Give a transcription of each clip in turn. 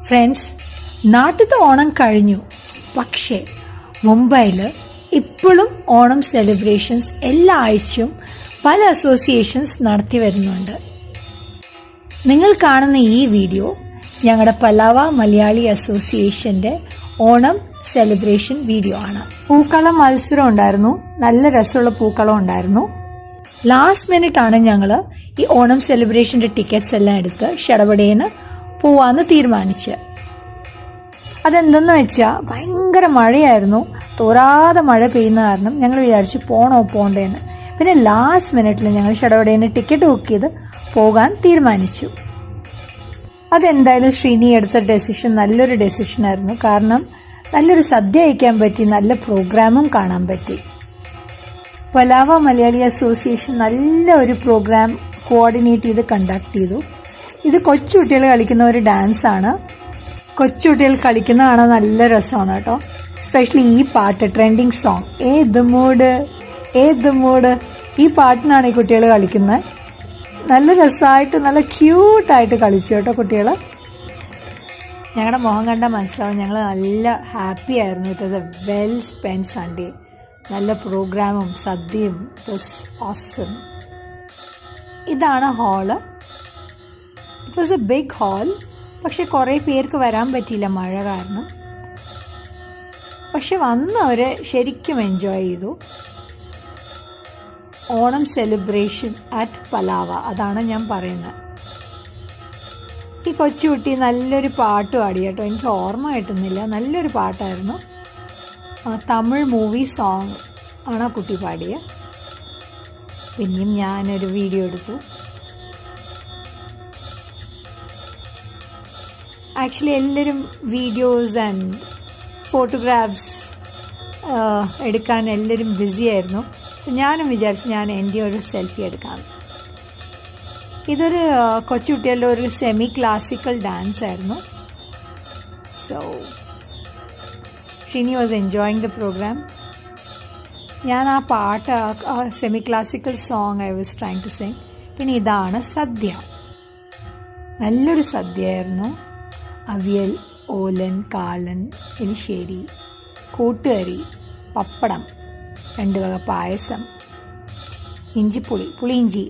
Friends, നാട്ടിലത്തെ ഓണം കഴിഞ്ഞു. പക്ഷേ മുംബൈയിൽ ഇപ്പോഴും ഓണം സെലിബ്രേഷൻസ് എല്ലാ ആഴ്ചയും പല അസോസിയേഷൻസ് നടത്തി വരുന്നുണ്ട്. നിങ്ങൾ കാണുന്ന ഈ വീഡിയോ ഞങ്ങളുടെ പലാവ മലയാളി അസോസിയേഷൻ്റെ ഓണം സെലിബ്രേഷൻ വീഡിയോ ആണ്. പൂക്കളം മത്സരം ഉണ്ടായിരുന്നു, നല്ല രസമുള്ള പൂക്കളം ഉണ്ടായിരുന്നു. ലാസ്റ്റ് മിനിറ്റ് ആണ് ഞങ്ങൾ ഈ ഓണം സെലിബ്രേഷൻ്റെ ടിക്കറ്റ്സ് എല്ലാം എടുത്ത് ഷടപടേന്ന് പോവാന്ന് തീരുമാനിച്ച്. അതെന്തെന്ന് വെച്ചാൽ ഭയങ്കര മഴയായിരുന്നു, തോരാതെ മഴ പെയ്യുന്ന കാരണം ഞങ്ങൾ വിചാരിച്ചു പോണ്ടേന്ന്. പിന്നെ ലാസ്റ്റ് മിനിറ്റിൽ ഞങ്ങൾ ഷടപടേന്ന് ടിക്കറ്റ് ബുക്ക് ചെയ്ത് പോകാൻ തീരുമാനിച്ചു. അതെന്തായാലും ശ്രീനി എടുത്ത ഡെസിഷൻ നല്ലൊരു ഡെസിഷനായിരുന്നു. കാരണം നല്ലൊരു സദ്യ കഴിക്കാൻ പറ്റി, നല്ല പ്രോഗ്രാമും കാണാൻ പറ്റി. പലാവ മലയാളി അസോസിയേഷൻ നല്ല ഒരു പ്രോഗ്രാം കോർഡിനേറ്റ് ചെയ്ത് കണ്ടക്ട് ചെയ്തു. ഇത് കൊച്ചുകുട്ടികൾ കളിക്കുന്ന ഒരു ഡാൻസാണ്. കൊച്ചുകുട്ടികൾ കളിക്കുന്ന കാണാൻ നല്ല രസമാണ് കേട്ടോ. എസ്പെഷ്യലി ഈ പാട്ട്, ട്രെൻഡിങ് സോങ് ഏത് മൂഡ്, ഈ പാട്ടിനാണ് ഈ കുട്ടികൾ കളിക്കുന്നത്. നല്ല രസമായിട്ട്, നല്ല ക്യൂട്ടായിട്ട് കളിച്ചു കേട്ടോ കുട്ടികൾ. ഞങ്ങളുടെ മുഖം കണ്ടാൽ മനസ്സിലാവും ഞങ്ങൾ നല്ല ഹാപ്പി ആയിരുന്നു. It was a well spend Sunday. നല്ല പ്രോഗ്രാമും സദ്യയും. It was awesome. ഇതാണ് hall. It was a big hall. പക്ഷെ കുറേ പേർക്ക് വരാൻ പറ്റിയില്ല മഴ കാരണം. പക്ഷെ വന്നവർ ശരിക്കും എൻജോയ് ചെയ്തു. ഓണം സെലിബ്രേഷൻ അറ്റ് പലാവ, അതാണ് ഞാൻ പറയുന്നത്. ഈ കൊച്ചുകുട്ടി നല്ലൊരു പാട്ട് പാടി കേട്ടോ. എനിക്ക് ഓർമ്മ കിട്ടുന്നില്ല, നല്ലൊരു പാട്ടായിരുന്നു. തമിഴ് മൂവി സോങ് ആണ് ആ കുട്ടി പാടിയത്. പിന്നെയും ഞാനൊരു വീഡിയോ എടുത്തു. ആക്ച്വലി എല്ലാവരും വീഡിയോസ് ആൻഡ് ഫോട്ടോഗ്രാഫ്സ് എടുക്കാൻ എല്ലാവരും ബിസി ആയിരുന്നു. ഞാനും വിചാരിച്ചു ഞാൻ എൻ്റെ ഒരു സെൽഫി എടുക്കാം. ഇതൊരു കൊച്ചുകുട്ടികളുടെ ഒരു സെമി ക്ലാസിക്കൽ ഡാൻസ് ആയിരുന്നു. So Shini was enjoying the programme. ഞാൻ ആ പാട്ട്, ആ semi classical song I was trying to sing. പിന്നെ ഇതാണ് സദ്യ. നല്ലൊരു സദ്യയായിരുന്നു. അവിയൽ, ഓലൻ, കാളൻ, എലിശ്ശേരി, കൂട്ടുകറി, പപ്പടം, 2 വക പായസം, പുളിയിഞ്ചി.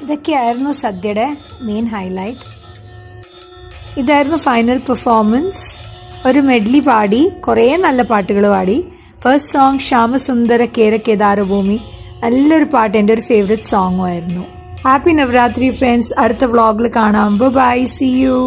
ഇതൊക്കെയായിരുന്നു സദ്യയുടെ മെയിൻ ഹൈലൈറ്റ്. ഇതായിരുന്നു ഫൈനൽ പെർഫോമൻസ്. ഒരു മെഡ്ലി പാടി, കുറേ നല്ല പാട്ടുകൾ പാടി. ഫസ്റ്റ് സോങ് ശ്യാമസുന്ദര കേരകേദാരഭൂമി, നല്ലൊരു പാട്ട്, എൻ്റെ ഒരു ഫേവറേറ്റ് സോങ്ങും ആയിരുന്നു. Happy Navratri friends. അടുത്ത വ്ളോഗിൽ കാണാം. Bye, see U.